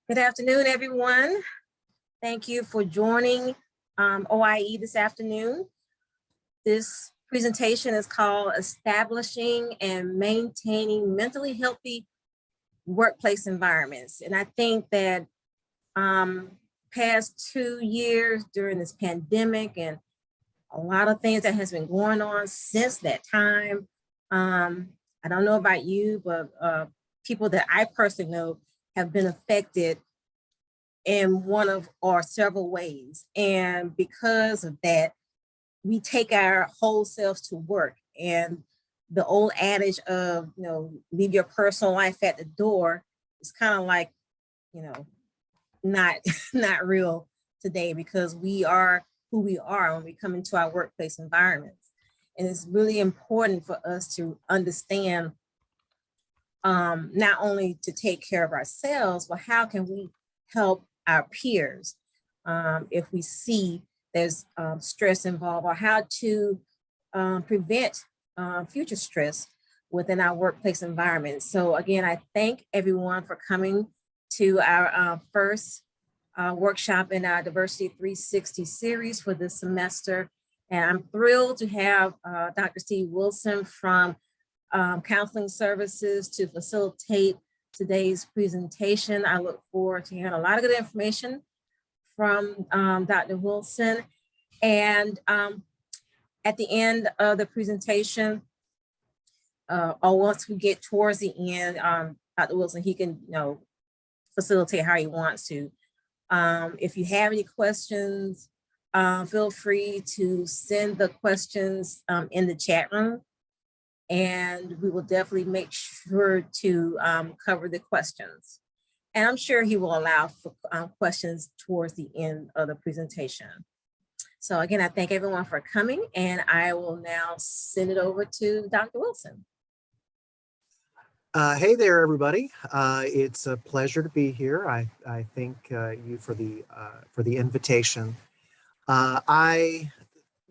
Good afternoon, everyone. Thank you for joining OIE this afternoon. This presentation is called Establishing and Maintaining Mentally Healthy Workplace Environments. And I think that past 2 years during this pandemic and a lot of things that has been going on since that time, I don't know about you, but people that I personally know have been affected in one of or several ways. And because of that, we take our whole selves to work. And the old adage of, leave your personal life at the door is kind of like, not, not real today, because we are who we are when we come into our workplace environments. And it's really important for us to understand not only to take care of ourselves, but how can we help our peers if we see there's stress involved, or how to prevent future stress within our workplace environment. So again, I thank everyone for coming to our first workshop in our Diversity 360 series for this semester. And I'm thrilled to have Dr. Steve Wilson from Counseling Services to facilitate today's presentation. I look forward to hearing a lot of good information from Dr. Wilson. And at the end of the presentation, or once we get towards the end, Dr. Wilson, he can facilitate how he wants to. If you have any questions, feel free to send the questions in the chat room, and we will definitely make sure to cover the questions. And I'm sure he will allow for questions towards the end of the presentation. So again, I thank everyone for coming, and I will now send it over to Dr. Wilson. Hey there, everybody. It's a pleasure to be here. I thank you for the invitation.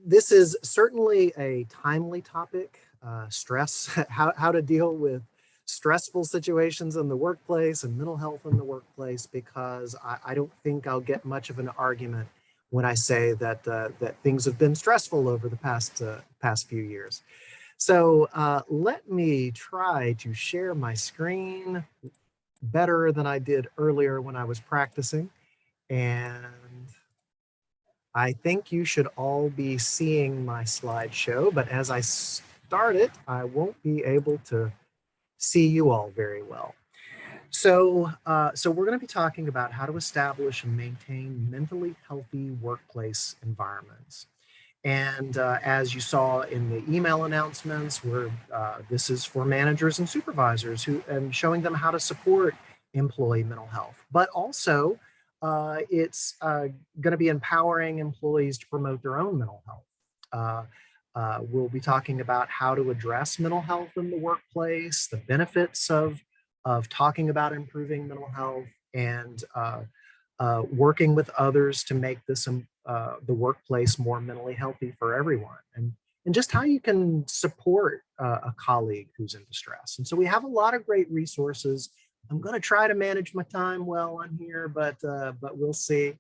This is certainly a timely topic, stress, how to deal with stressful situations in the workplace and mental health in the workplace, because I don't think I'll get much of an argument when I say that that things have been stressful over the past few years. So let me try to share my screen better than I did earlier when I was practicing. And I think you should all be seeing my slideshow, but as I start it, I won't be able to see you all very well. So we're going to be talking about how to establish and maintain mentally healthy workplace environments. And as you saw in the email announcements, this is for managers and supervisors and showing them how to support employee mental health. But also, it's going to be empowering employees to promote their own mental health. We'll be talking about how to address mental health in the workplace, the benefits of talking about improving mental health, and working with others to make this the workplace more mentally healthy for everyone, and just how you can support a colleague who's in distress. And so we have a lot of great resources. I'm going to try to manage my time well on here, but we'll see.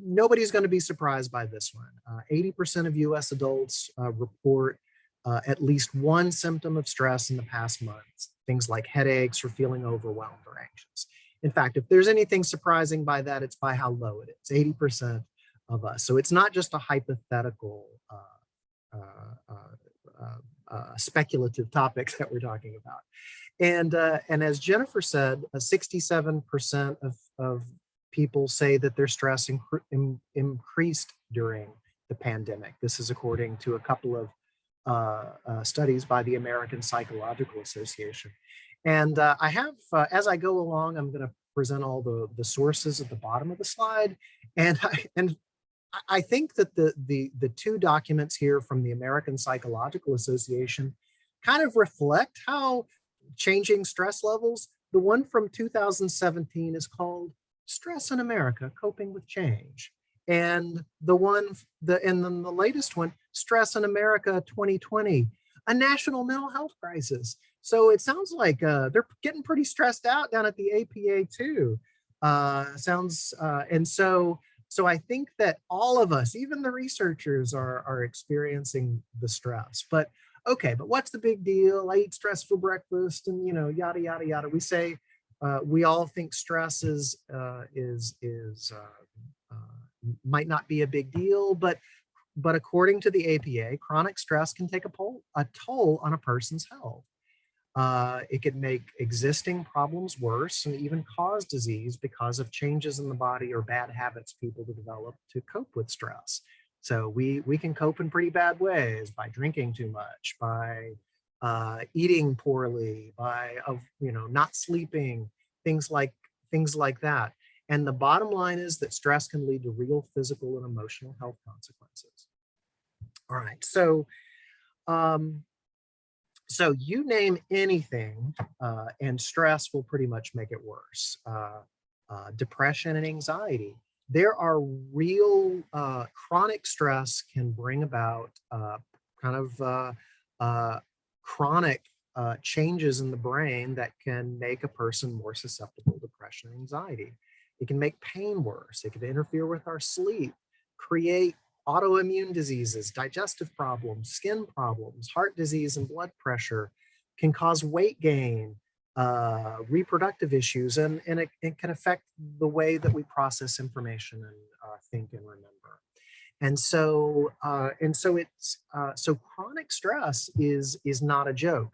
Nobody's going to be surprised by this one. 80% of US adults report at least one symptom of stress in the past month, things like headaches or feeling overwhelmed or anxious. In fact, if there's anything surprising by that, it's by how low it is, 80% of us. So it's not just a hypothetical speculative topic that we're talking about. And as Jennifer said, 67% of people say that their stress increased during the pandemic. This is according to a couple of studies by the American Psychological Association. And I have, as I go along, I'm going to present all the sources at the bottom of the slide. And I think that the two documents here from the American Psychological Association kind of reflect how changing stress levels. The one from 2017 is called Stress in America, Coping with Change. And then the latest one, Stress in America 2020. a national mental health crisis. So it sounds like they're getting pretty stressed out down at the APA too. And so I think that all of us, even the researchers, are experiencing the stress. But okay, but what's the big deal? I eat stress for breakfast, and yada yada yada. We say we all think stress might not be a big deal, but according to the APA, chronic stress can take a toll on a person's health. It can make existing problems worse and even cause disease because of changes in the body or bad habits people develop to cope with stress. So we can cope in pretty bad ways by drinking too much, by eating poorly, by not sleeping, things like that. And the bottom line is that stress can lead to real physical and emotional health consequences. All right, so you name anything, and stress will pretty much make it worse. Depression and anxiety. There are real chronic stress can bring about chronic changes in the brain that can make a person more susceptible to depression and anxiety. It can make pain worse. It can interfere with our sleep, create autoimmune diseases, digestive problems, skin problems, heart disease, and blood pressure, can cause weight gain, reproductive issues, and it can affect the way that we process information and think and remember. And so chronic stress is not a joke.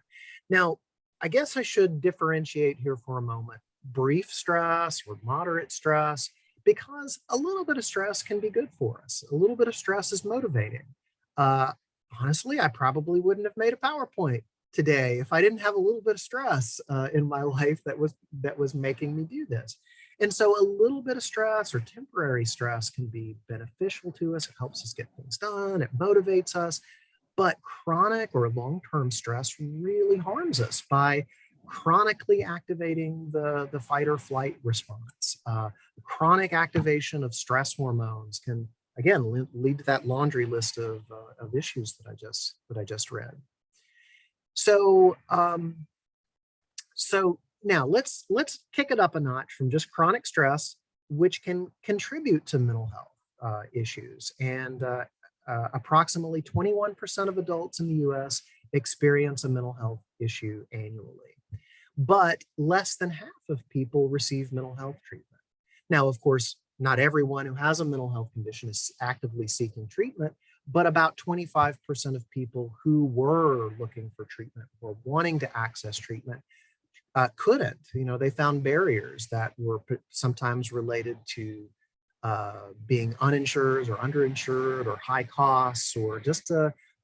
Now, I guess I should differentiate here for a moment: brief stress or moderate stress, because a little bit of stress can be good for us. A little bit of stress is motivating. Honestly, I probably wouldn't have made a PowerPoint today if I didn't have a little bit of stress in my life that was making me do this. And so a little bit of stress or temporary stress can be beneficial to us. It helps us get things done. It motivates us. But chronic or long-term stress really harms us by chronically activating the fight or flight response. Chronic activation of stress hormones can, again, lead to that laundry list of issues that I just read. So now let's kick it up a notch from just chronic stress, which can contribute to mental health issues. And approximately 21% of adults in the US experience a mental health issue annually. But less than half of people receive mental health treatment. Now, of course, not everyone who has a mental health condition is actively seeking treatment, but about 25% of people who were looking for treatment or wanting to access treatment couldn't. They found barriers that were sometimes related to being uninsured or underinsured, or high costs, or just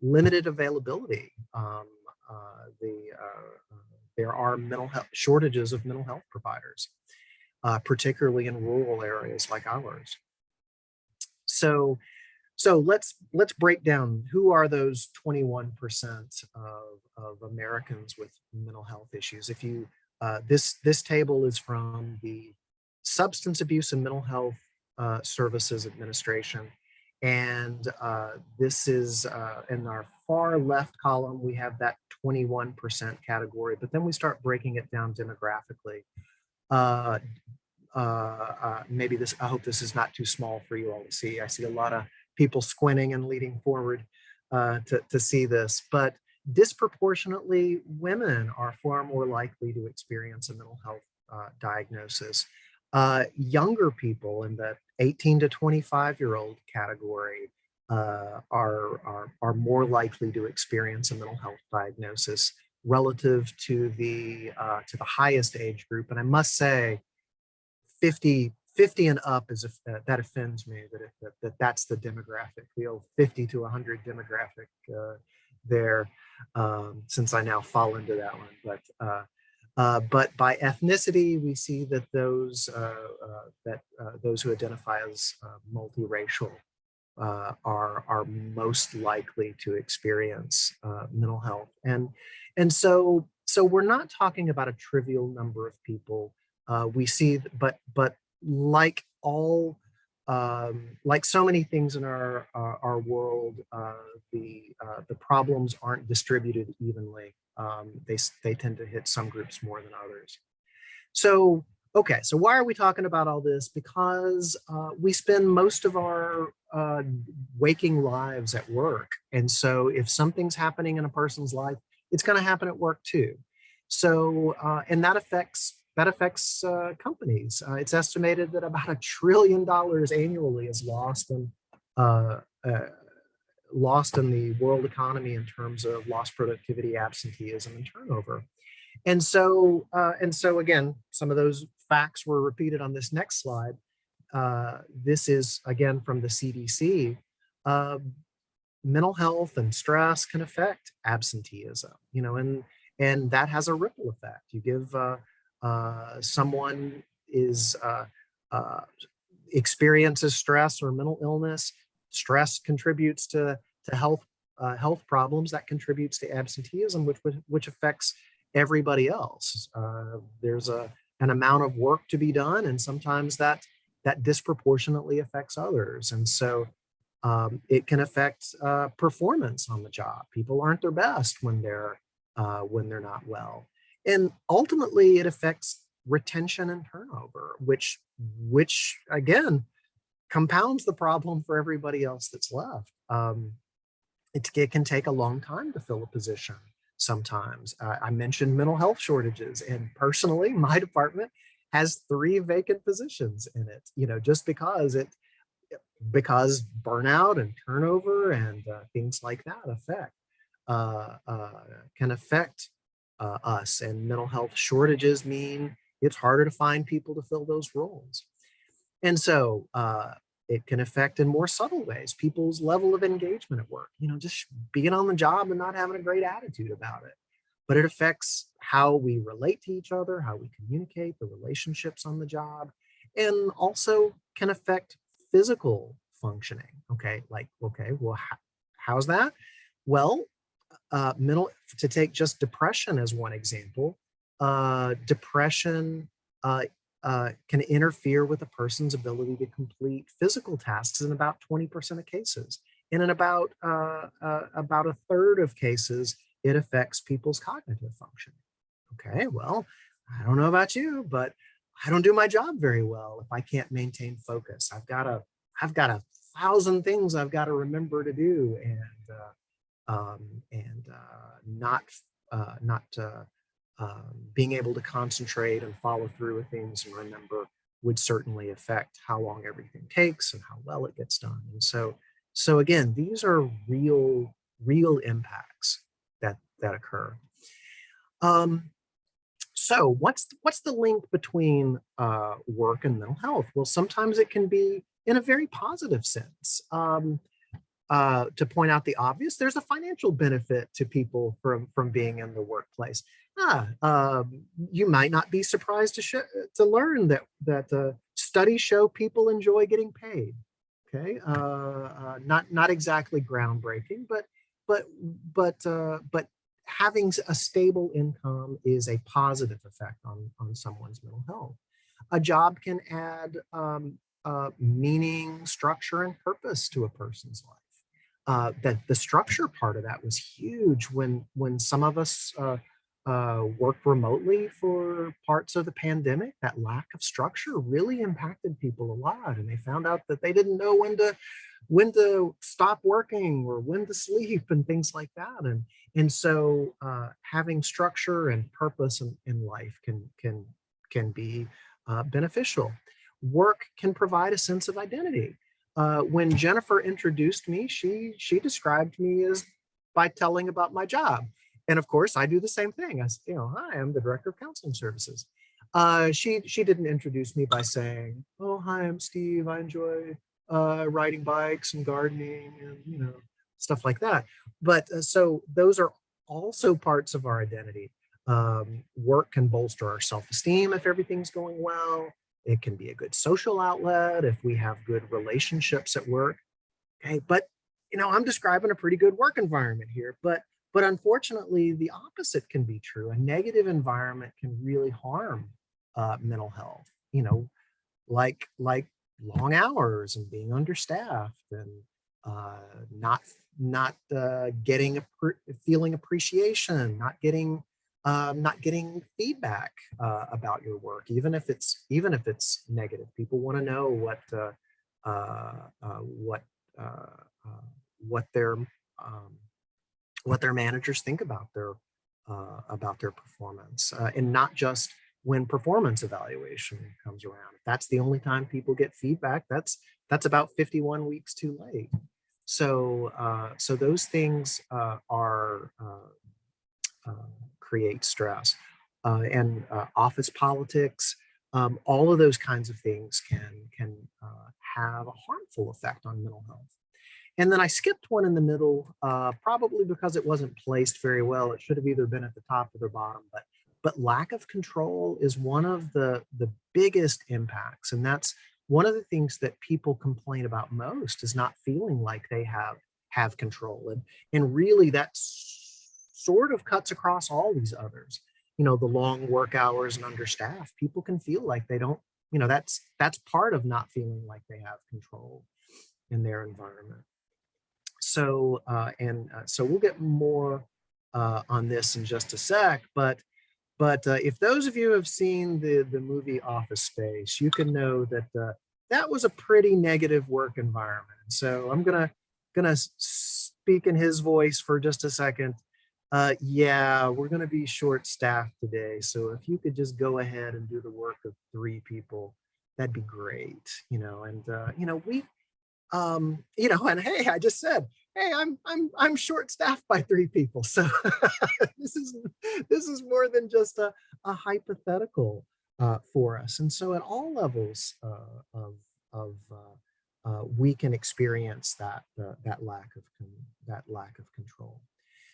limited availability. There are mental health shortages of mental health providers, particularly in rural areas like ours. So let's break down who are those 21% of Americans with mental health issues. If you this table is from the Substance Abuse and Mental Health Services Administration, and this is in our far left column. We have that 21% category, but then we start breaking it down demographically. Maybe this, I hope this is not too small for you all to see. I see a lot of people squinting and leaning forward to see this, but disproportionately, women are far more likely to experience a mental health diagnosis. Younger people in the 18 to 25-year-old category are more likely to experience a mental health diagnosis relative to the highest age group. And I must say, 50 and up that offends me, that's the demographic, the old 50 to 100 demographic there, since I now fall into that one. But by ethnicity, we see that those who identify as multiracial are most likely to experience mental health, and so we're not talking about a trivial number of people. We see, but like all like so many things in our world, the problems aren't distributed evenly. They tend to hit some groups more than others. So, okay, so why are we talking about all this? Because we spend most of our waking lives at work. And so if something's happening in a person's life, it's going to happen at work too. So, and that affects companies. It's estimated that about $1 trillion annually is uh, uh, lost in the world economy in terms of lost productivity, absenteeism, and turnover. And so again, some of those facts were repeated on this next slide. This is again from the CDC. Uh, Mental health and stress can affect absenteeism, and that has a ripple effect. You give someone is uh, experiences stress or mental illness. Stress contributes to health problems that contributes to absenteeism, which affects everybody else. There's an amount of work to be done, and sometimes that disproportionately affects others. And so it can affect performance on the job. People aren't their best when they're not well, and ultimately it affects retention and turnover, which again compounds the problem for everybody else that's left. It can take a long time to fill a position. Sometimes I mentioned mental health shortages, and personally, my department has 3 vacant positions in it. Just because burnout and turnover and things like that can affect us, and mental health shortages mean it's harder to find people to fill those roles. And so it can affect in more subtle ways people's level of engagement at work, just being on the job and not having a great attitude about it. But it affects how we relate to each other, how we communicate, the relationships on the job, and also can affect physical functioning. Okay, well, how's that? Well, to take just depression as one example, depression can interfere with a person's ability to complete physical tasks in about 20% of cases. And in about a third of cases, it affects people's cognitive function. Okay, well, I don't know about you, but I don't do my job very well if I can't maintain focus. I've got 1,000 things I've got to remember to do, and not being able to concentrate and follow through with things and remember would certainly affect how long everything takes and how well it gets done. And so again, these are real impacts that occur. So what's the link between work and mental health? Well, sometimes it can be in a very positive sense. To point out the obvious, there's a financial benefit to people from being in the workplace. You might not be surprised to learn that studies show people enjoy getting paid. Okay, not exactly groundbreaking, but having a stable income is a positive effect on someone's mental health. A job can add meaning, structure, and purpose to a person's life. That the structure part of that was huge when some of us worked remotely for parts of the pandemic. That lack of structure really impacted people a lot, and they found out that they didn't know when to stop working or when to sleep and things like that. And so having structure and purpose in life can be beneficial. Work can provide a sense of identity. When Jennifer introduced me, she described me as by telling about my job. And of course, I do the same thing. Hi, I'm the director of counseling services. She didn't introduce me by saying, oh, hi, I'm Steve. I enjoy riding bikes and gardening and stuff like that. But so those are also parts of our identity. Work can bolster our self-esteem if everything's going well. It can be a good social outlet if we have good relationships at work. Okay, but I'm describing a pretty good work environment here, but unfortunately, the opposite can be true. A negative environment can really harm mental health. Like long hours and being understaffed and not getting feeling appreciation, not getting feedback about your work, even if it's negative. People want to know what what their um, what their managers think about their performance, and not just when performance evaluation comes around. If that's the only time people get feedback, that's about 51 weeks too late. So those things create stress, and office politics. All of those kinds of things can have a harmful effect on mental health. And then I skipped one in the middle, probably because it wasn't placed very well. It should have either been at the top or the bottom, but lack of control is one of the biggest impacts. And that's one of the things that people complain about most, is not feeling like they have control. And really that sort of cuts across all these others. You know, the long work hours and understaffed, people can feel like they don't, you know, that's part of not feeling like they have control in their environment. So so we'll get more on this in just a sec, but if those of you have seen the movie Office Space, you can know that that was a pretty negative work environment. So I'm gonna speak in his voice for just a second. Yeah, we're gonna be short-staffed today, so if you could just go ahead and do the work of 3 people, that'd be great. You know, and you know, you know, and hey, I just said, hey, I'm short-staffed by 3 people, so this is more than just a hypothetical for us. And so at all levels we can experience that lack of control.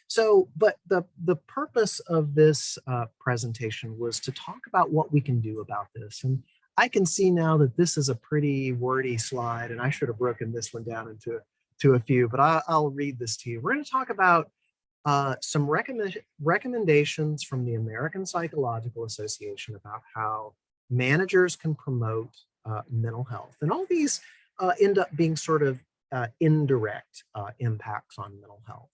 So, but the purpose of this presentation was to talk about what we can do about this. And I can see now that this is a pretty wordy slide, and I should have broken this one down into a few, but I'll read this to you. We're going to talk about some recommendations from the American Psychological Association about how managers can promote mental health. And all these end up being sort of indirect impacts on mental health.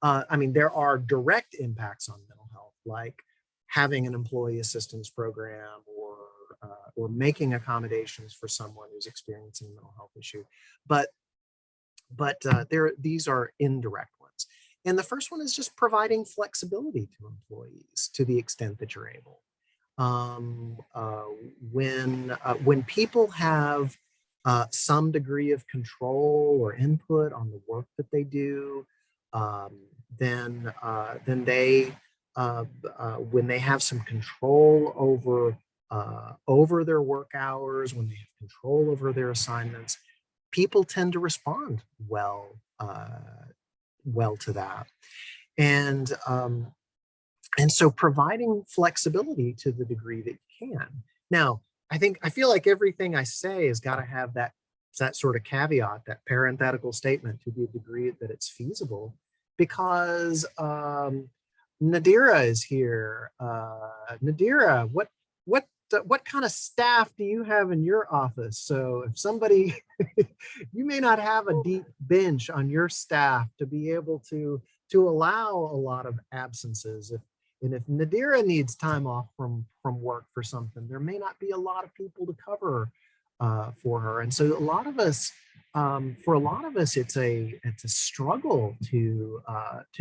I mean, there are direct impacts on mental health, like having an employee assistance program, or making accommodations for someone who's experiencing a mental health issue. But these are indirect ones. And the first one is just providing flexibility to employees to the extent that you're able. When people have some degree of control or input on the work that they do, then they when they have some control over their work hours, when they have control over their assignments, people tend to respond well to that. And so providing flexibility to the degree that you can. Now, I feel like everything I say has got to have that sort of caveat, that parenthetical statement, to the degree that it's feasible, because Nadira is here. Nadira, what kind of staff do you have in your office? So if somebody, you may not have a deep bench on your staff to be able to allow a lot of absences. If Nadira needs time off from work for something, there may not be a lot of people to cover for her. And so a lot of us, it's a struggle to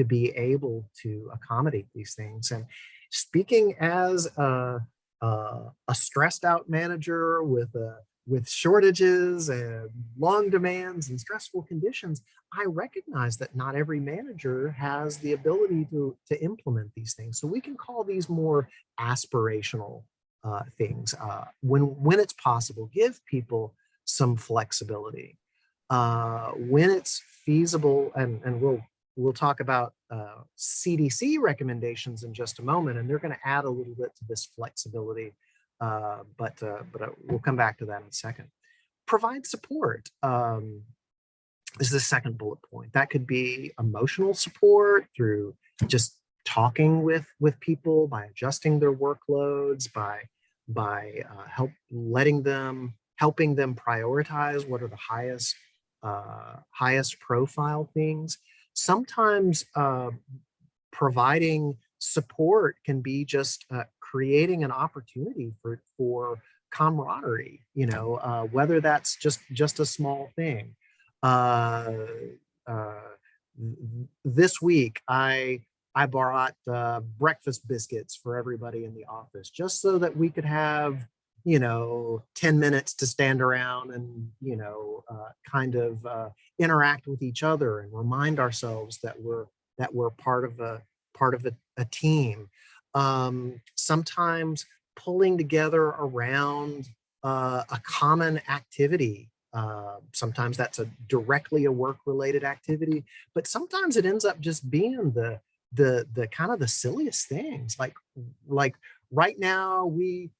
be able to accommodate these things. And speaking as a stressed out manager with shortages and long demands and stressful conditions, I recognize that not every manager has the ability to implement these things. So we can call these more aspirational things. When it's possible, give people some flexibility. When it's feasible, and we'll talk about CDC recommendations in just a moment, and they're going to add a little bit to this flexibility, but we'll come back to that in a second. Provide support is the second bullet point. That could be emotional support through just talking with people, by adjusting their workloads, by letting them helping them prioritize what are the highest profile things. Sometimes providing support can be just creating an opportunity for camaraderie, whether that's just a small thing. This week, I brought breakfast biscuits for everybody in the office, just so that we could have 10 minutes to stand around and kind of interact with each other and remind ourselves that we're part of a team. Sometimes pulling together around a common activity. Sometimes that's directly a work-related activity, but sometimes it ends up just being the kind of the silliest things. Like right now we've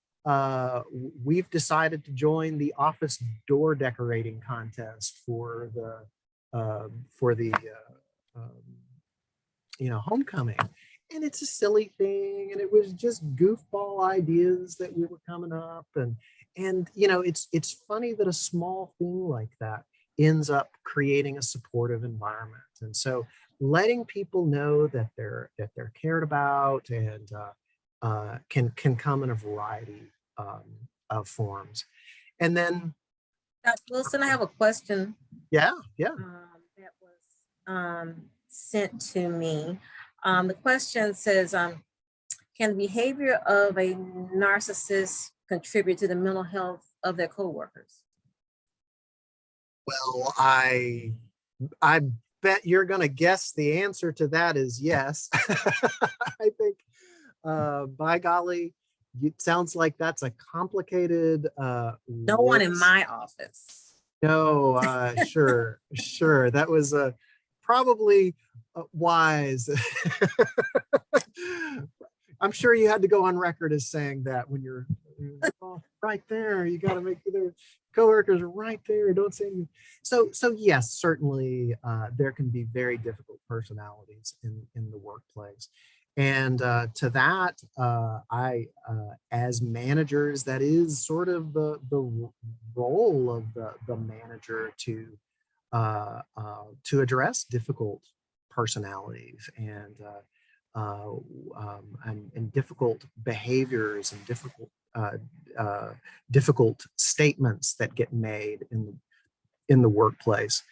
decided to join the office door decorating contest for the homecoming. And it's a silly thing, and it was just goofball ideas that we were coming up, and it's funny that a small thing like that ends up creating a supportive environment. And so letting people know that they're cared about and can come in a variety of forms. And then Dr. Wilson, I have a question. Yeah. That was sent to me. The question says, can the behavior of a narcissist contribute to the mental health of their coworkers? Well, I bet you're going to guess the answer to that is yes. I think, by golly, it sounds like that's a complicated. No one in my office. No, sure. That was probably wise. I'm sure you had to go on record as saying that when you're right there. You got to make their coworkers right there. Don't say anything. So yes, certainly there can be very difficult personalities in the workplace. And to that, I, as managers, that is sort of the role of the manager to address difficult personalities and difficult behaviors and difficult statements that get made in the workplace.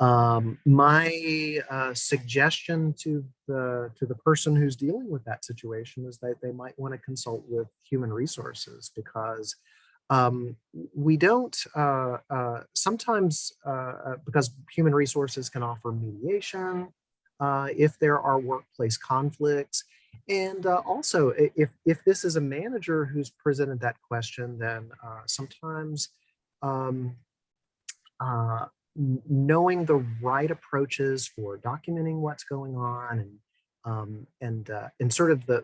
My suggestion to the person who's dealing with that situation is that they might want to consult with human resources, because we don't sometimes because human resources can offer mediation if there are workplace conflicts. And also, if this is a manager who's presented that question, then sometimes knowing the right approaches for documenting what's going on and sort of the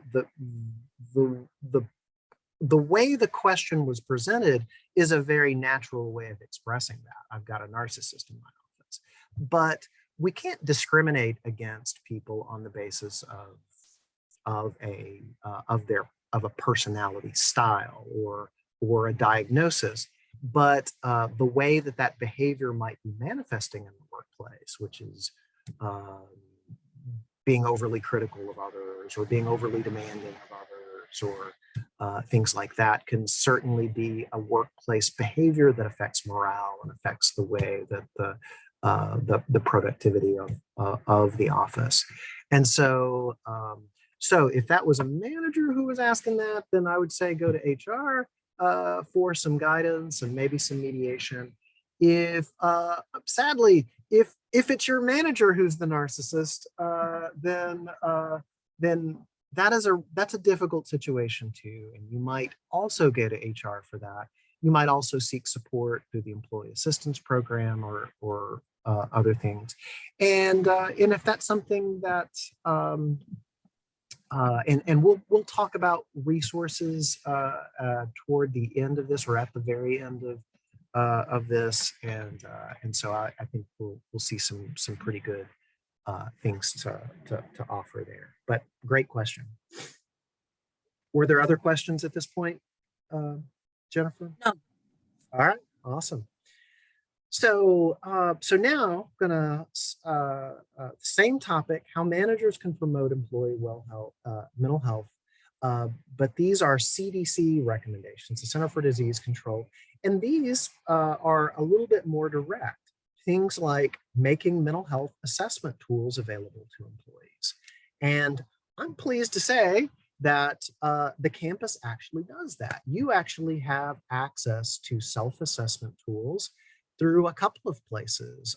way the question was presented is a very natural way of expressing that. I've got a narcissist in my office, but we can't discriminate against people on the basis of a personality style or a diagnosis, but the way that behavior might be manifesting in the workplace, which is being overly critical of others or being overly demanding of others or things like that, can certainly be a workplace behavior that affects morale and affects the way that the productivity of the office. And so if that was a manager who was asking that, then I would say go to HR for some guidance and maybe some mediation. If sadly, if it's your manager who's the narcissist, then that's a difficult situation too, and you might also go to HR for that. You might also seek support through the employee assistance program or other things. And if that's something that and we'll talk about resources toward the end of this or at the very end of this, and so I think we'll see some pretty good things to offer there. But great question. Were there other questions at this point, Jennifer? No. All right. Awesome. So, so now gonna same topic: how managers can promote employee mental health. But these are CDC recommendations, the Center for Disease Control, and these are a little bit more direct. Things like making mental health assessment tools available to employees, and I'm pleased to say that the campus actually does that. You actually have access to self-assessment tools through a couple of places.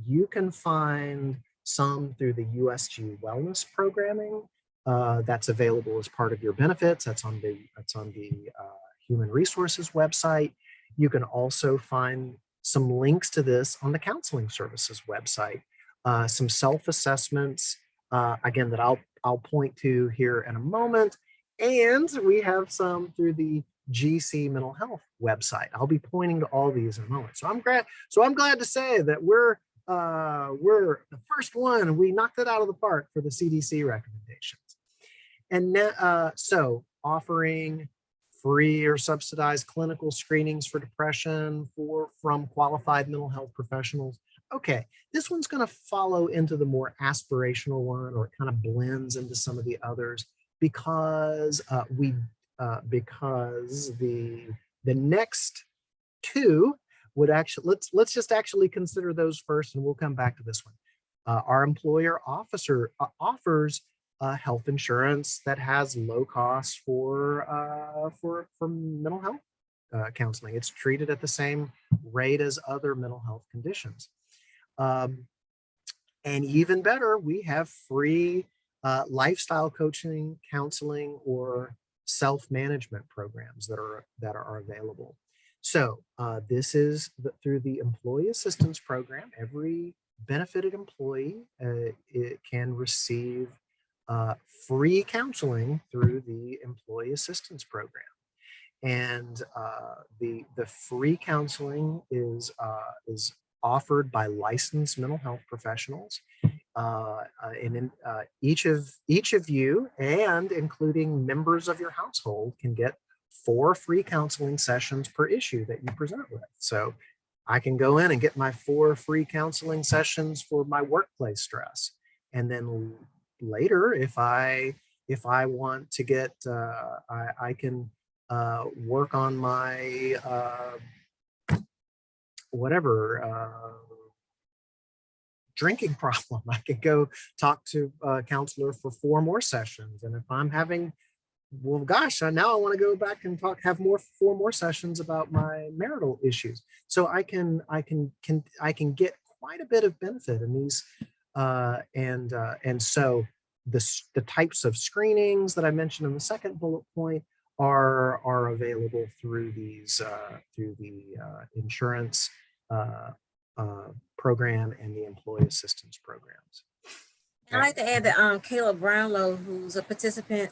You can find some through the USG wellness programming that's available as part of your benefits. That's on the Human Resources website. You can also find some links to this on the Counseling Services website. Some self-assessments, again, that I'll point to here in a moment. And we have some through the GC Mental Health website. I'll be pointing to all these in a moment. So I'm glad to say that we're the first one. We knocked it out of the park for the CDC recommendations. And so offering free or subsidized clinical screenings for depression from qualified mental health professionals. Okay, this one's going to follow into the more aspirational one, or it kind of blends into some of the others, because because the next two would actually, let's just actually consider those first, and we'll come back to this one. Our employer offers health insurance that has low costs for mental health counseling. It's treated at the same rate as other mental health conditions. And even better, we have free lifestyle coaching, counseling, or self-management programs that are available. So this is through the Employee Assistance Program. Every benefited employee it can receive free counseling through the Employee Assistance Program. And the free counseling is offered by licensed mental health professionals. And each of you, and including members of your household, can get 4 free counseling sessions per issue that you present with. So I can go in and get my 4 free counseling sessions for my workplace stress, and then later, if I want to get, I can work on my drinking problem. I could go talk to a counselor for 4 more sessions. And if I'm having, well, gosh, now I want to go back and have 4 more sessions about my marital issues. So I can get quite a bit of benefit in these. And so the types of screenings that I mentioned in the second bullet point are available through these through the insurance program and the employee assistance programs. I'd like to add that Kayla Brownlow, who's a participant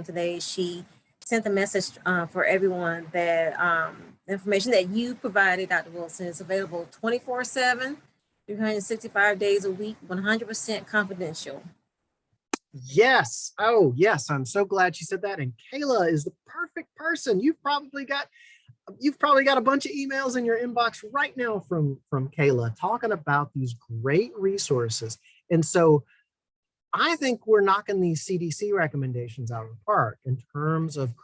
today, she sent a message for everyone that information that you provided, Dr. Wilson, is available 24/7, 365 days a week, 100% confidential. Yes. Oh, yes. I'm so glad she said that. And Kayla is the perfect person. You've probably got a bunch of emails in your inbox right now from Kayla talking about these great resources. And so I think we're knocking these CDC recommendations out of the park in terms of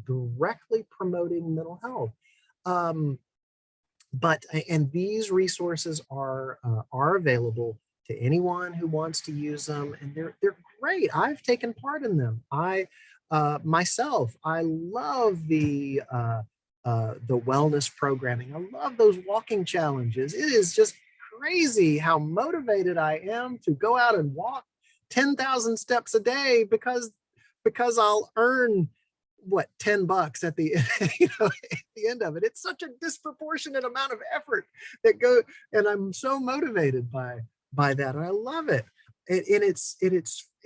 directly promoting mental health. And these resources are available to anyone who wants to use them, and they're great. I've taken part in them. Myself, I love the wellness programming. I love those walking challenges. It is just crazy how motivated I am to go out and walk 10,000 steps a day because I'll earn $10 at the at the end of it. It's such a disproportionate amount of effort that and I'm so motivated by that, and I love it. And it's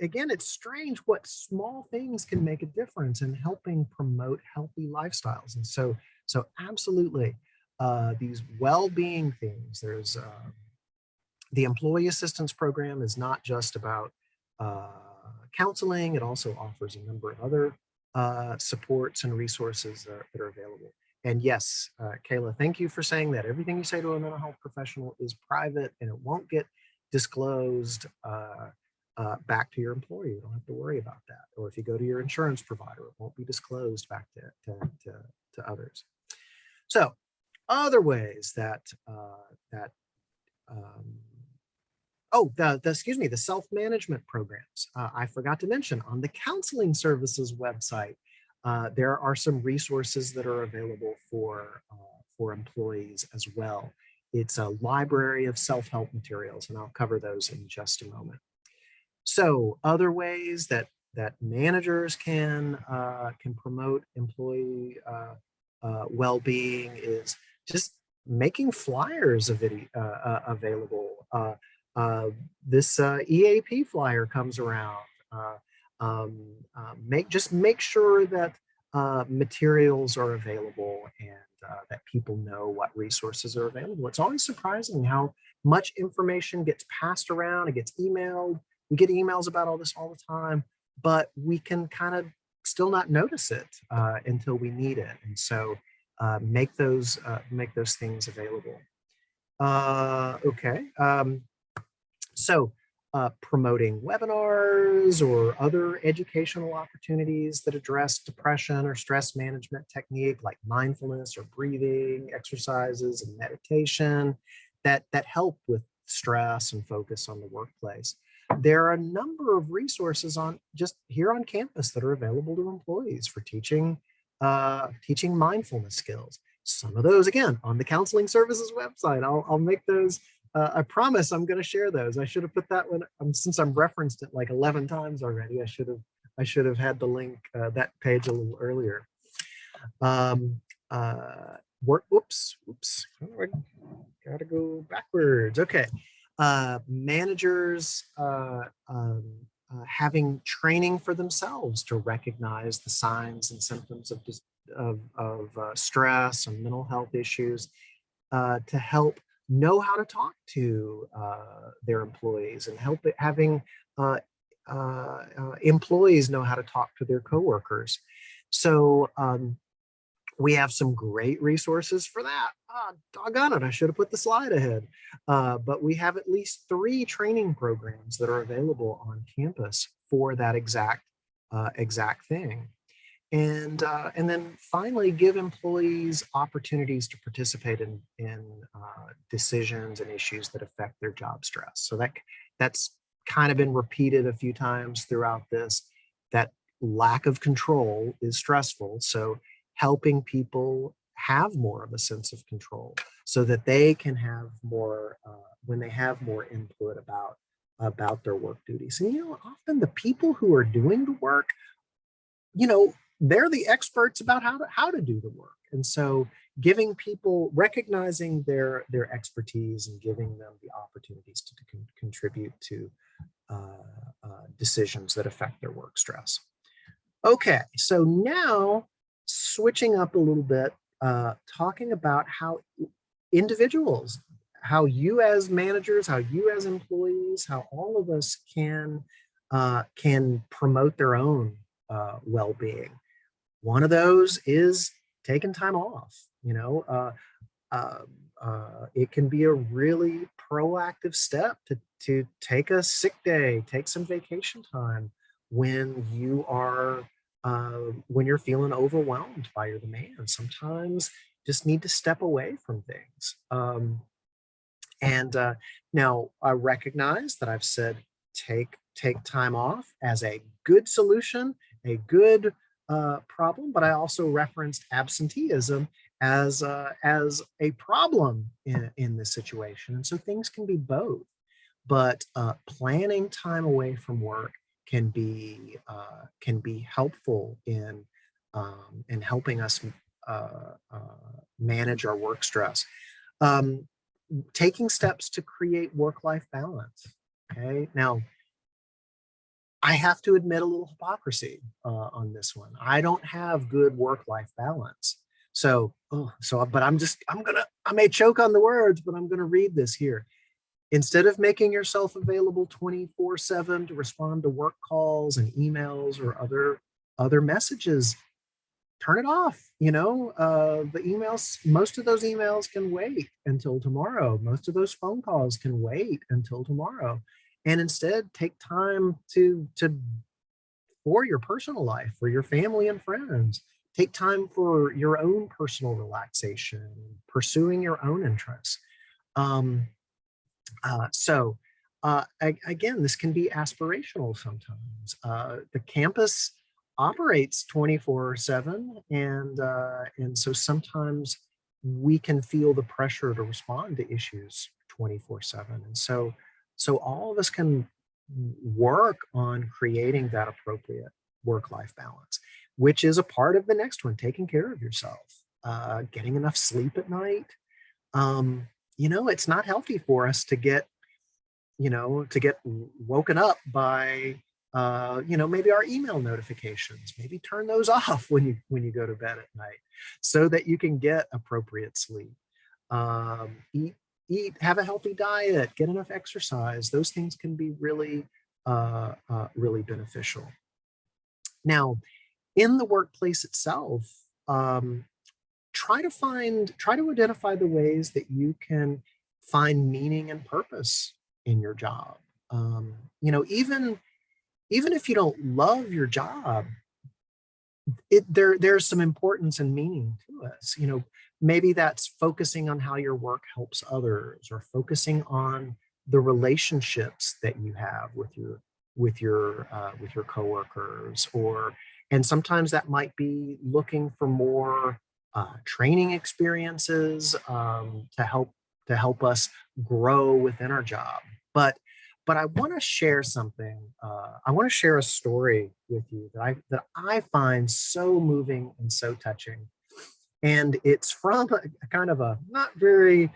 again, it's strange what small things can make a difference in helping promote healthy lifestyles. And so absolutely, these well-being things. There's the employee assistance program is not just about counseling. It also offers a number of other supports and resources that are available. And yes, Kayla, thank you for saying that. Everything you say to a mental health professional is private and it won't get disclosed back to your employer. You don't have to worry about that. Or if you go to your insurance provider, it won't be disclosed back to others. So other ways that, excuse me, the self-management programs. I forgot to mention on the counseling services website, there are some resources that are available for employees as well. It's a library of self-help materials, and I'll cover those in just a moment. So other ways that managers can promote employee well-being is just making flyers available. This EAP flyer comes around. Make sure that materials are available and that people know what resources are available. It's always surprising how much information gets passed around. It gets emailed. We get emails about all this all the time, but we can kind of still not notice it until we need it. And so make those things available. Okay. So promoting webinars or other educational opportunities that address depression or stress management technique like mindfulness or breathing exercises and meditation that help with stress and focus on the workplace. There are a number of resources on just here on campus that are available to employees for teaching mindfulness skills. Some of those, again, on the counseling services website. I'll make those. I promise I'm going to share those. I should have put that one since I'm referenced it like 11 times already. I should have had the link that page a little earlier. Oops, gotta go backwards. Okay. Managers having training for themselves to recognize the signs and symptoms of stress and mental health issues to help know how to talk to their employees and having employees know how to talk to their coworkers. So we have some great resources for that. Doggone it, I should have put the slide ahead. But we have at least 3 training programs that are available on campus for that exact thing. And then finally, give employees opportunities to participate in decisions and issues that affect their job stress. So that's kind of been repeated a few times throughout this, that lack of control is stressful. So helping people have more of a sense of control so that they can have more, when they have more input about their work duties. And, often the people who are doing the work, they're the experts about how to do the work. And so giving people, recognizing their expertise and giving them the opportunities to contribute to decisions that affect their work stress. Okay, so now switching up a little bit, talking about how individuals, how you as managers, how you as employees, how all of us can promote their own well-being. One of those is taking time off. It can be a really proactive step to take a sick day, take some vacation time when you're feeling overwhelmed by your demand. Sometimes just need to step away from things. Now I recognize that I've said take time off as a good solution, a good problem, but I also referenced absenteeism as a problem in this situation. And so things can be both, but planning time away from work can be helpful in helping us manage our work stress. Taking steps to create work-life balance. Okay, now I have to admit a little hypocrisy on this one. I don't have good work-life balance. But I may choke on the words, but I'm gonna read this here. Instead of making yourself available 24/7 to respond to work calls and emails or other messages, turn it off. The emails, most of those emails can wait until tomorrow. Most of those phone calls can wait until tomorrow. And instead take time for your personal life, for your family and friends. Take time for your own personal relaxation, pursuing your own interests. Um, again, this can be aspirational sometimes. The campus operates 24/7, and so sometimes we can feel the pressure to respond to issues 24/7. And so all of us can work on creating that appropriate work-life balance, which is a part of the next one, taking care of yourself, getting enough sleep at night. It's not healthy for us to get woken up by maybe our email notifications. Maybe turn those off when you go to bed at night, so that you can get appropriate sleep. Eat, have a healthy diet, get enough exercise. Those things can be really beneficial. Now, in the workplace itself, try to identify the ways that you can find meaning and purpose in your job. Even if you don't love your job, there's some importance and meaning to us. Maybe that's focusing on how your work helps others, or focusing on the relationships that you have with your coworkers, and sometimes that might be looking for more training experiences, to help us grow within our job. But I want to share something. I want to share a story with you that I find so moving and so touching. And it's from a kind of a not very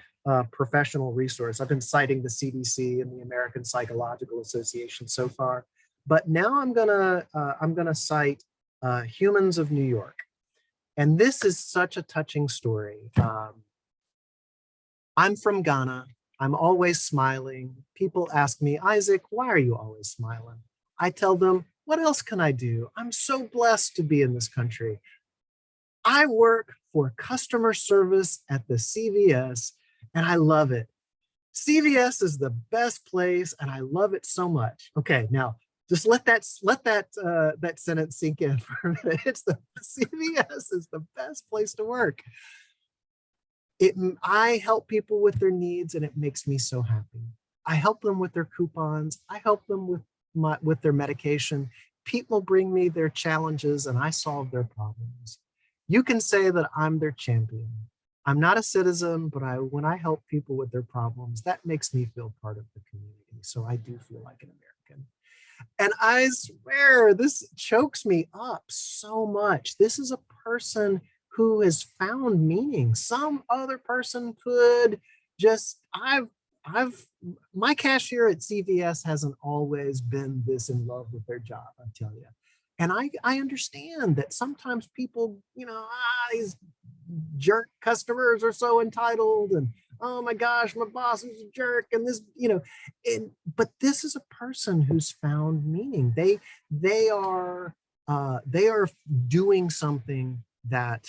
professional resource. I've been citing the CDC and the American Psychological Association so far, but now I'm gonna cite Humans of New York. And this is such a touching story. I'm from Ghana. I'm always smiling. People ask me, Isaac, why are you always smiling? I tell them, what else can I do? I'm so blessed to be in this country. I work for customer service at the CVS, and I love it. CVS is the best place, and I love it so much. Okay, now just let that sentence sink in for a minute. The CVS is the best place to work. I help people with their needs, and it makes me so happy. I help them with their coupons. I help them with their medication. People bring me their challenges, and I solve their problems. You can say that I'm their champion. I'm not a citizen, but when I help people with their problems, that makes me feel part of the community. So I do feel like an American. And I swear, this chokes me up so much. This is a person who has found meaning. Some other person could just, my cashier at CVS hasn't always been this in love with their job, I tell you. And I understand that sometimes people, these jerk customers are so entitled, and oh my gosh, my boss is a jerk, and but this is a person who's found meaning. They are doing something that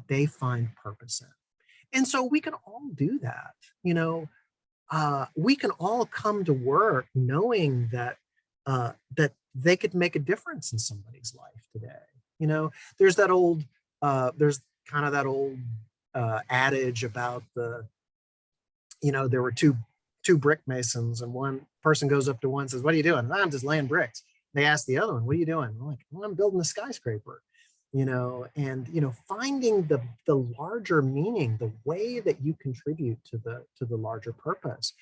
they find purpose in. And so we can all do that. We can all come to work knowing that they could make a difference in somebody's life today. There's there's kind of that old adage about there were two brick masons, and one person goes up to one and says, "What are you doing?" "I'm just laying bricks." They ask the other one, "What are you doing?" I'm like, "Well, I'm building a skyscraper." And finding the larger meaning, the way that you contribute to the larger purpose.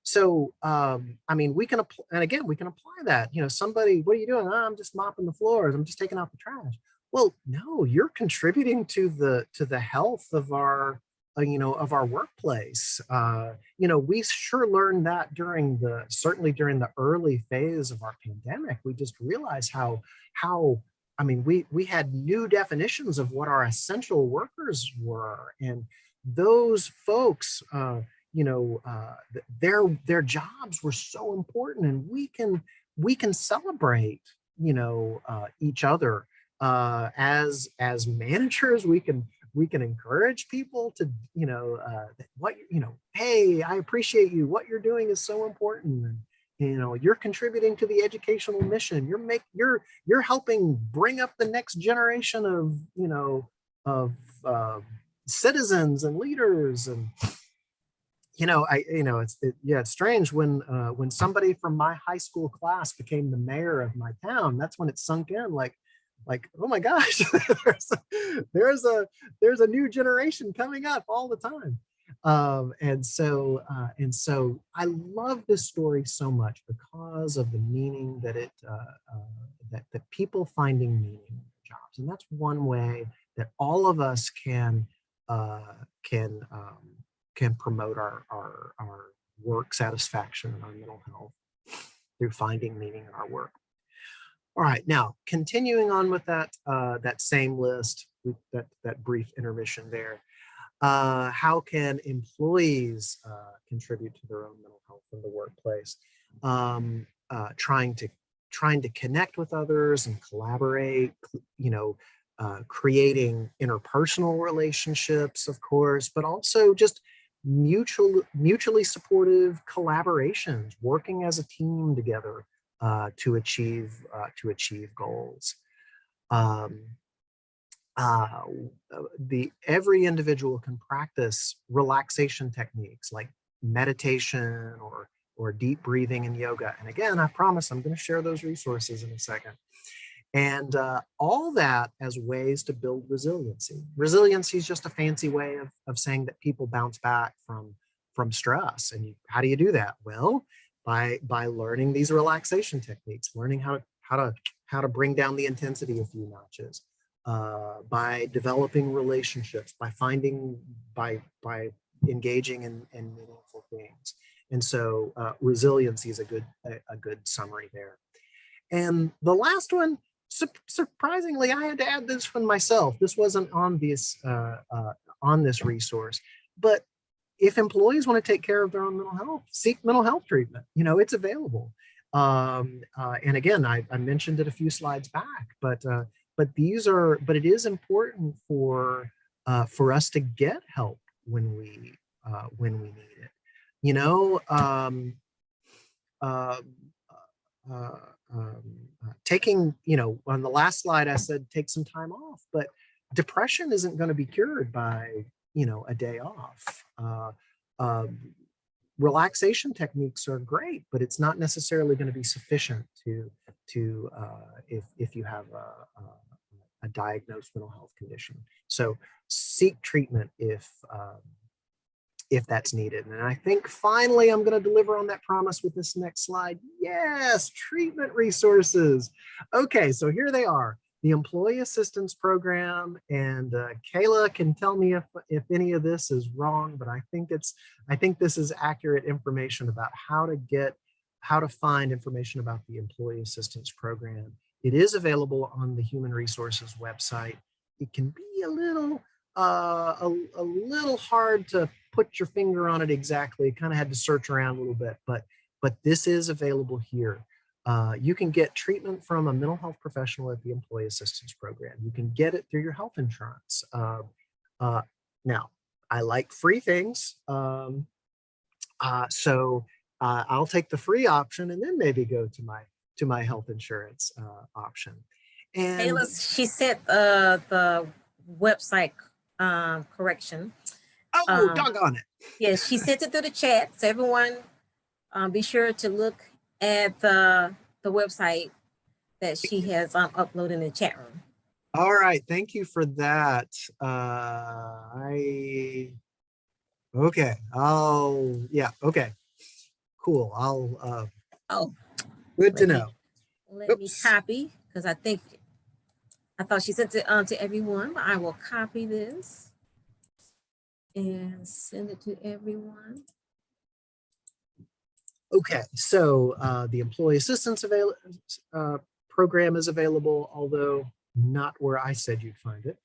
So, we can apply, and again, we can apply that. Somebody, "What are you doing?" "Oh, I'm just mopping the floors. I'm just taking out the trash." Well, no, you're contributing to the health of our workplace. We sure learned that certainly during the early phase of our pandemic. We just realized how we had new definitions of what our essential workers were, and those folks, their jobs were so important, and we can celebrate, each other As managers, we can encourage people to, hey, I appreciate you. What you're doing is so important. And, you're contributing to the educational mission. You're helping bring up the next generation of, of citizens and leaders. And, it's strange when somebody from my high school class became the mayor of my town. That's when it sunk in, like, oh my gosh, there's a new generation coming up all the time. And so I love this story so much because of the meaning that that people finding meaning in their jobs. And that's one way that all of us can promote our work satisfaction and our mental health through finding meaning in our work. All right, now continuing on with that same list, that brief intermission there. How can employees contribute to their own mental health in the workplace? Trying to connect with others and collaborate, creating interpersonal relationships, of course, but also just mutually supportive collaborations, working as a team together to achieve goals. Every individual can practice relaxation techniques like meditation or deep breathing and yoga. And again, I promise I'm going to share those resources in a second. And all that as ways to build resiliency. Resiliency is just a fancy way of saying that people bounce back from stress. And how do you do that? Well, by learning these relaxation techniques, learning how to bring down the intensity a few notches, by developing relationships, by engaging in meaningful things. And so resiliency is a good summary there. And the last one, surprisingly, I had to add this one myself. This wasn't on this resource, but if employees want to take care of their own mental health, seek mental health treatment. It's available. And again, I mentioned it a few slides back, but it is important for us to get help when we need it. Taking, on the last slide, I said, take some time off, but depression isn't going to be cured by, a day off. Relaxation techniques are great, but it's not necessarily going to be sufficient if you have a diagnosed mental health condition. So seek treatment if that's needed. And I think finally I'm going to deliver on that promise with this next slide. Yes, treatment resources. Okay, so here they are. The Employee Assistance Program, and Kayla can tell me if any of this is wrong, but I think this is accurate information about how to find information about the Employee Assistance Program. It is available on the Human Resources website. It can be a little hard to put your finger on it exactly. Kind of had to search around a little bit, but this is available here. You can get treatment from a mental health professional at the Employee Assistance Program. You can get it through your health insurance. Now, I like free things, so I'll take the free option and then maybe go to my health insurance option. And Kayla, she sent the website correction. Doggone it. Yes, she sent it through the chat. So everyone, be sure to look at the website that she has uploaded in the chat room. All right, thank you for that. Okay, cool. Good to know. Let me copy, because I thought she sent it to everyone, but I will copy this and send it to everyone. Okay, so the Employee Assistance Program is available, although not where I said you'd find it.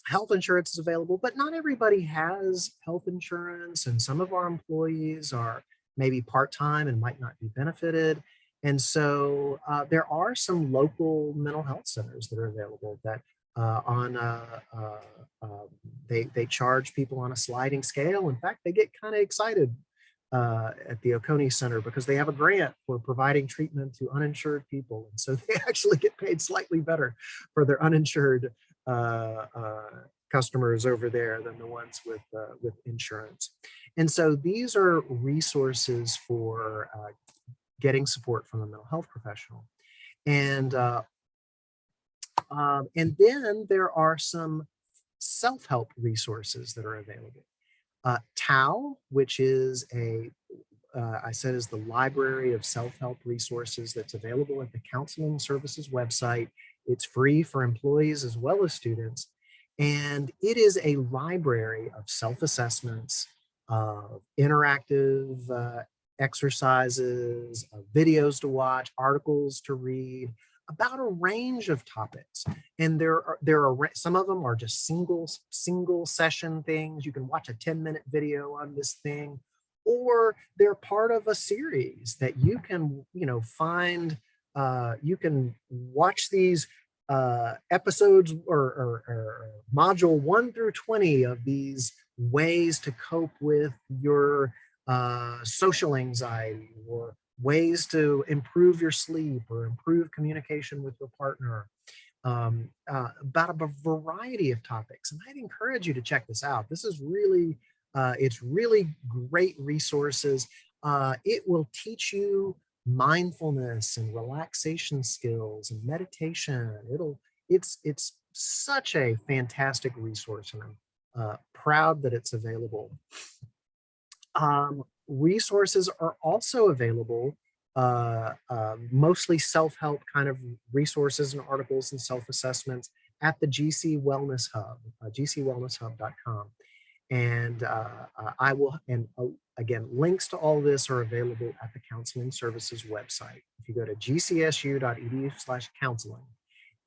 Health insurance is available, but not everybody has health insurance, and some of our employees are maybe part-time and might not be benefited. And so there are some local mental health centers that are available that on they charge people on a sliding scale. In fact, they get kind of excited at the Oconee Center because they have a grant for providing treatment to uninsured people, and so they actually get paid slightly better for their uninsured uh, uh, customers over there than the ones with insurance. And so these are resources for getting support from a mental health professional. And and then there are some self-help resources that are available. TAO, which is I said is the library of self-help resources that's available at the Counseling Services website. It's free for employees as well as students. And it is a library of self-assessments, interactive exercises, videos to watch, articles to read about a range of topics. And there are some of them are just single session things. You can watch a 10-minute video on this thing, or they're part of a series that you can, find. You can watch these episodes or module 1 through 20 of these ways to cope with your social anxiety, or ways to improve your sleep or improve communication with your partner, about a variety of topics. And I'd encourage you to check this out. This is really, it's really great resources. It will teach you mindfulness and relaxation skills and meditation. It's such a fantastic resource, and I'm proud that it's available. Resources are also available, mostly self-help kind of resources and articles and self-assessments at the GC Wellness Hub, gcwellnesshub.com. And I will, and again, links to all this are available at the Counseling Services website. If you go to gcsu.edu/counseling,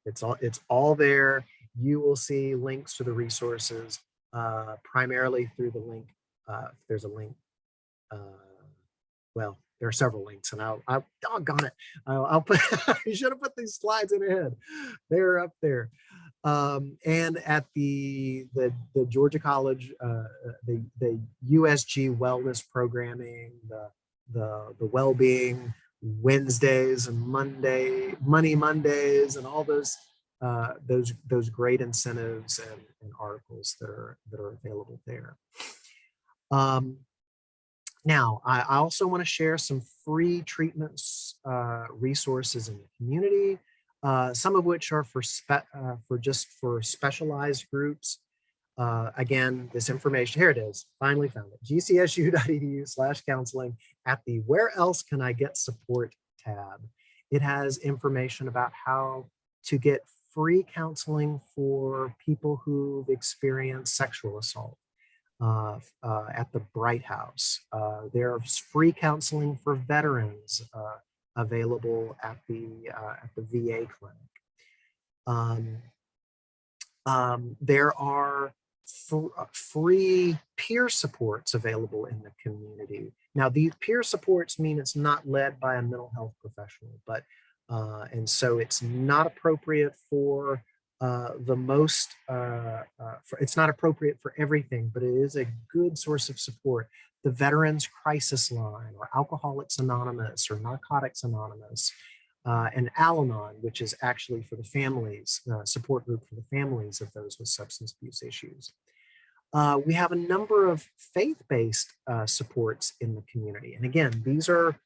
it's all there. You will see links to the resources, primarily through the link. There's a link. Well, there are several links, and I'll doggone it. I'll put. You should have put these slides in ahead. They're up there. And at the Georgia College, the USG wellness programming, the well-being Wednesdays and Money Mondays, and all those great incentives and articles that are available there. Now, I also want to share some free treatments resources in the community, some of which are for specialized groups. Again, this information, here it is, finally found it, gcsu.edu/counseling at the Where Else Can I Get Support tab. It has information about how to get free counseling for people who've experienced sexual assault. At the Bright House. There's free counseling for veterans available at the VA clinic. There are free peer supports available in the community. Now, these peer supports mean it's not led by a mental health professional, but and so it's not appropriate for it's not appropriate for everything, but it is a good source of support. The Veterans Crisis Line, or Alcoholics Anonymous, or Narcotics Anonymous, and Al-Anon, which is actually for the families, support group for the families of those with substance abuse issues. We have a number of faith-based supports in the community. And again, these are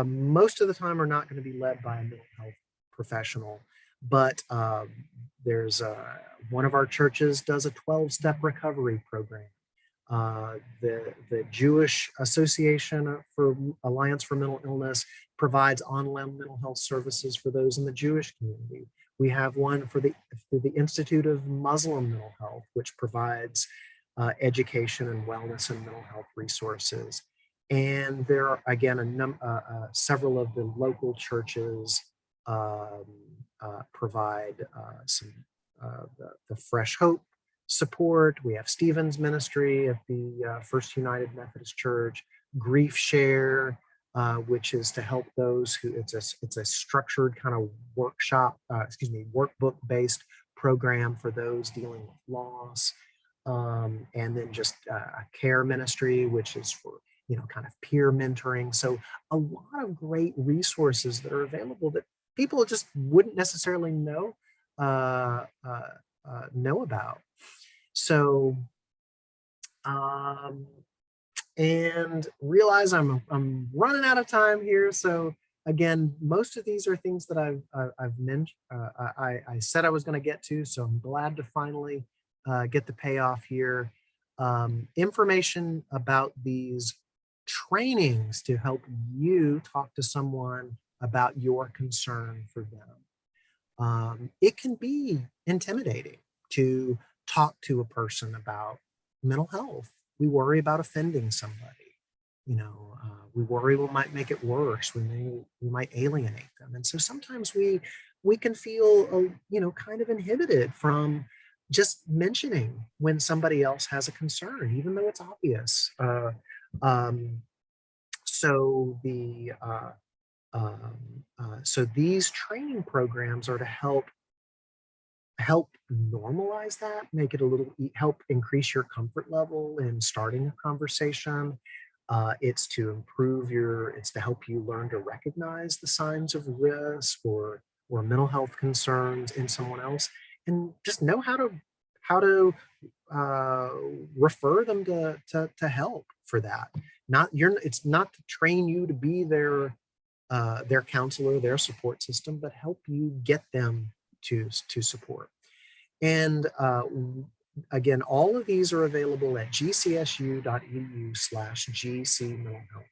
most of the time are not going to be led by a mental health professional, but there's one of our churches does a 12-step recovery program. The Jewish Association for Alliance for Mental Illness provides online mental health services for those in the Jewish community. We have one for the Institute of Muslim Mental Health, which provides education and wellness and mental health resources. And there are, again, several of the local churches provide the Fresh Hope support. We have Stephen's ministry at the First United Methodist Church, Grief Share, which is to help those who, it's a structured kind of workshop, workbook-based program for those dealing with loss. And then just a care ministry, which is for, kind of peer mentoring. So a lot of great resources that are available that people just wouldn't necessarily know about. So, and realize I'm running out of time here. So again, most of these are things that I've mentioned. I said I was going to get to, so I'm glad to finally get the payoff here. Information about these trainings to help you talk to someone about your concern for them. It can be intimidating to talk to a person about mental health. We worry about offending somebody. We worry we might make it worse. We might alienate them, and so sometimes we can feel kind of inhibited from just mentioning when somebody else has a concern, even though it's obvious. So these training programs are to help normalize that, make it help increase your comfort level in starting a conversation. It's to help you learn to recognize the signs of risk or mental health concerns in someone else, and just know how to refer them to help for that. It's not to train you to be their counselor, their support system, but help you get them to support. And again, all of these are available at gcsu.edu/GC mental health.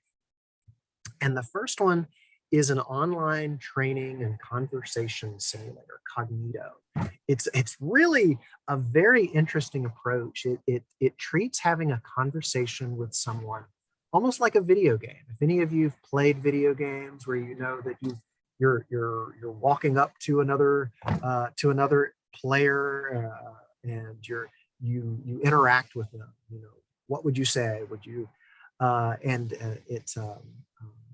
And the first one is an online training and conversation simulator, Cognito. It's really a very interesting approach. It treats having a conversation with someone almost like a video game. If any of you've played video games where you know that you're walking up to another player and you interact with them. What would you say? Would you and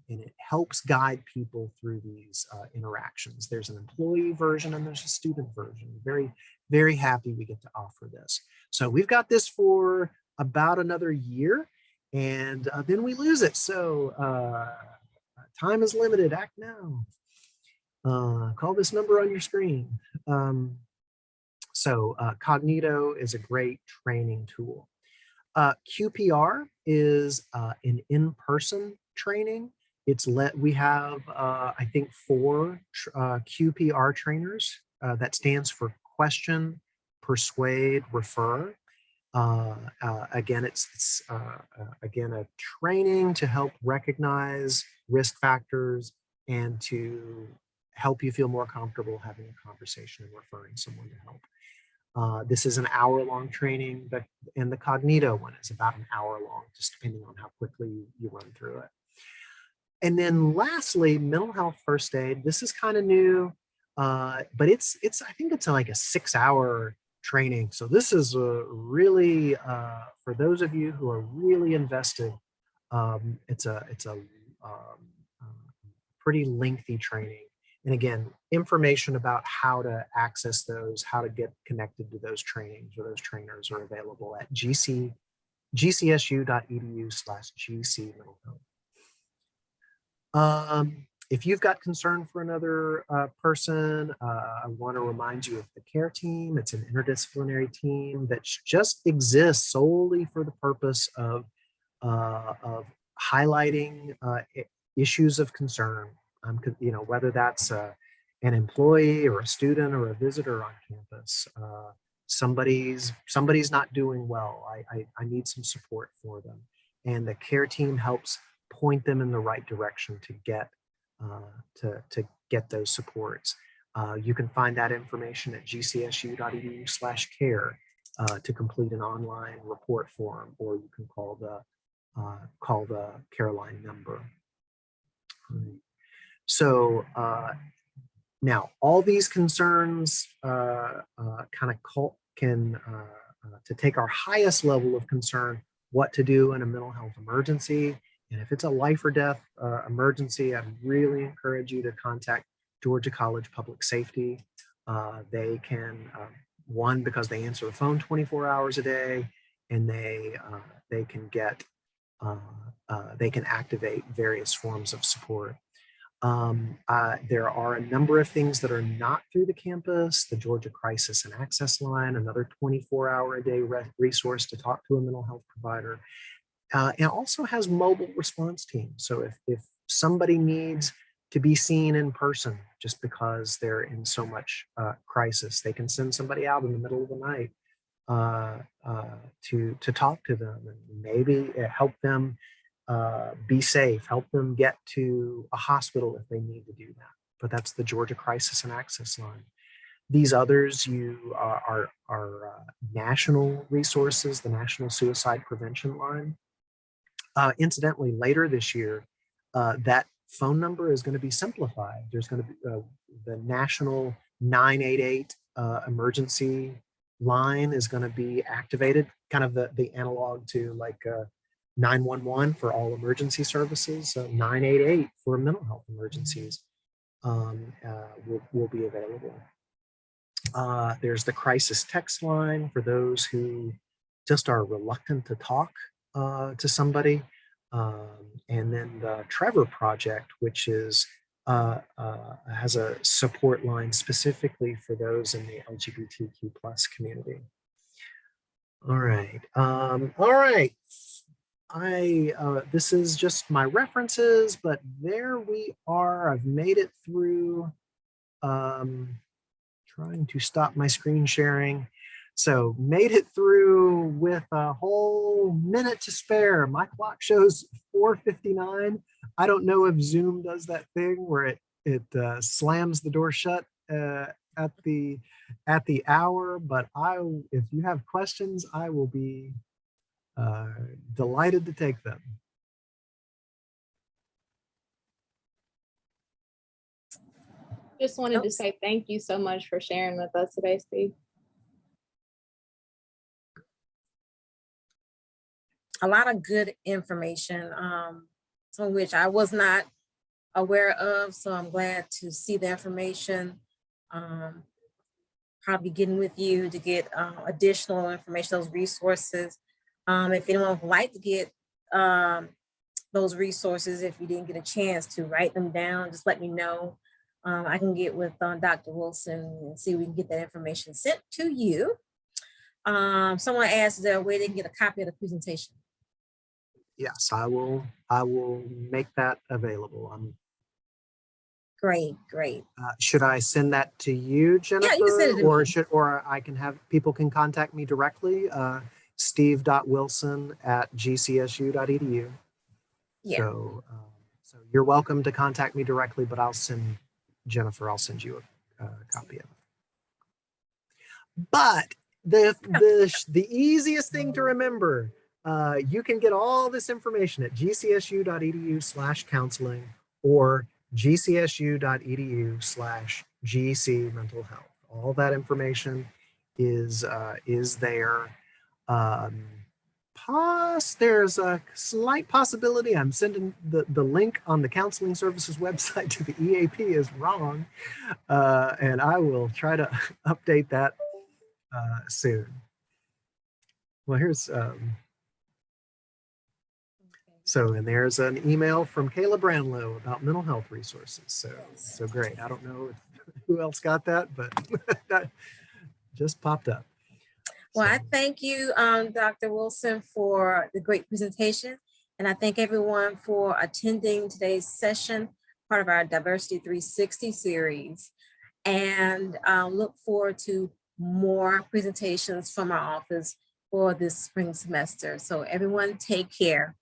it helps guide people through these interactions. There's an employee version and there's a student version. Very, very happy we get to offer this. So we've got this for about another year, and then we lose it. So time is limited. Act now. Call this number on your screen. Cognito is a great training tool. QPR is an in-person training. We have, I think, 4 QPR trainers. That stands for question, persuade, refer. Again, it's again a training to help recognize risk factors and to help you feel more comfortable having a conversation and referring someone to help. This is an hour-long training, and the Cognito one is about an hour long, just depending on how quickly you run through it. And then lastly, mental health first aid. This is kind of new, but I think it's like a 6-hour training. So this is really, for those of you who are really invested, it's a pretty lengthy training. And again, information about how to access those, how to get connected to those trainings or those trainers are available at gcsu.edu/GC mental health. If you've got concern for another person, I want to remind you of the care team. It's an interdisciplinary team that just exists solely for the purpose of highlighting issues of concern. Whether that's an employee or a student or a visitor on campus, somebody's not doing well. I need some support for them, and the care team helps point them in the right direction to get those supports. You can find that information at gcsu.edu/care to complete an online report form, or you can call the Caroline number. So now all these concerns to take our highest level of concern, what to do in a mental health emergency. And if it's a life or death emergency, I'd really encourage you to contact Georgia College Public Safety. They can, one, because they answer the phone 24 hours a day, and they can get, they can activate various forms of support. There are a number of things that are not through the campus: the Georgia Crisis and Access Line, another 24-hour-a-day resource to talk to a mental health provider. And also has mobile response teams. So if somebody needs to be seen in person just because they're in so much crisis, they can send somebody out in the middle of the night to talk to them and maybe help them be safe, help them get to a hospital if they need to do that. But that's the Georgia Crisis and Access Line. These others are national resources, the National Suicide Prevention Line. Incidentally, later this year, that phone number is going to be simplified. There's going to be the national 988 emergency line is going to be activated, kind of the analog to like 911 for all emergency services. So 988 for mental health emergencies will be available. There's the crisis text line for those who just are reluctant to talk to somebody. And then the Trevor Project, which is has a support line specifically for those in the LGBTQ+ community. All right. All right. This is just my references, but there we are. I've made it through. Trying to stop my screen sharing. So made it through with a whole minute to spare. My clock shows 4:59. I don't know if Zoom does that thing where it slams the door shut at the hour, but if you have questions, I will be delighted to take them. Just wanted to say thank you so much for sharing with us today, Steve. A lot of good information, some of which I was not aware of. So I'm glad to see the information. Probably getting with you to get additional information, those resources. If anyone would like to get those resources, if you didn't get a chance to write them down, just let me know. I can get with Dr. Wilson and see if we can get that information sent to you. Someone asked where they can get a copy of the presentation. Yes, I will make that available. Great. Should I send that to you, Jennifer? Yeah, you can send it to me. Or I can have people can contact me directly, steve.wilson@gcsu.edu. Yeah. So you're welcome to contact me directly, but I'll send you a copy of it. But the easiest thing to remember, you can get all this information at gcsu.edu/counseling or gcsu.edu/GC mental health. All that information is there. There's a slight possibility I'm sending the link on the counseling services website to the EAP is wrong, and I will try to update that soon. Well, here's and there's an email from Kayla Branlow about mental health resources. So great. I don't know who else got that, but that just popped up. Well, I thank you, Dr. Wilson, for the great presentation. And I thank everyone for attending today's session, part of our Diversity 360 series. And look forward to more presentations from our office for this spring semester. So everyone take care.